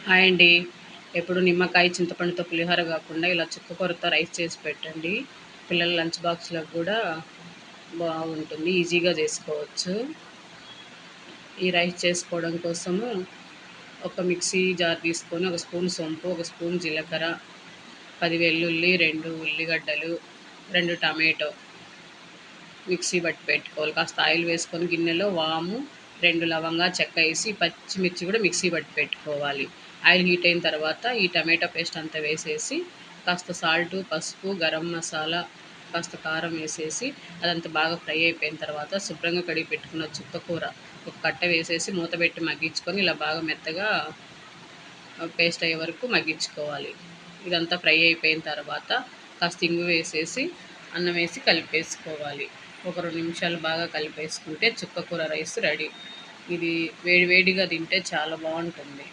Hi అండి. ఎప్పుడు నిమ్మకాయ, చింతపండుతో పులిహోర కాకుండా ఇలా చుక్కకూరతో రైస్ చేసి పెట్టండి. పిల్లల లంచ్ బాక్స్‌లోకి కూడా బాగుంటుంది. ఈజీగా చేసుకోవచ్చు. ఈ రైస్ చేసుకోవడం కోసము ఒక మిక్సీ జార్ తీసుకొని, ఒక స్పూన్ సోంపు, ఒక స్పూన్ జీలకర్ర, 10 వెల్లుల్లి, 2 ఉల్లిగడ్డలు, 2 టమాటో మిక్సీ పట్టి పెట్టుకోవాలి. కాస్త ఆయిల్ వేసుకొని గిన్నెలో వాము, 2 లవంగా, చెక్క వేసి పచ్చిమిర్చి కూడా మిక్సీ పట్టి పెట్టుకోవాలి. ఆయిల్ హీట్ అయిన తర్వాత ఈ టమాటో పేస్ట్ అంతా వేసేసి కాస్త సాల్టు, పసుపు, గరం మసాలా, కాస్త కారం వేసేసి అదంతా బాగా ఫ్రై అయిపోయిన తర్వాత శుభ్రంగా కడిగి పెట్టుకున్న చుక్కకూర ఒక కట్ట వేసేసి మూత పెట్టి మగ్గించుకొని ఇలా బాగా మెత్తగా పేస్ట్ అయ్యే వరకు మగ్గించుకోవాలి. ఇదంతా ఫ్రై అయిపోయిన తర్వాత కాస్త ఇంగు వేసేసి అన్నం వేసి కలిపేసుకోవాలి. ఒక 2 నిమిషాలు బాగా కలిపేసుకుంటే చుక్కకూర రైస్ రెడీ. ఇది వేడివేడిగా తింటే చాలా బాగుంటుంది.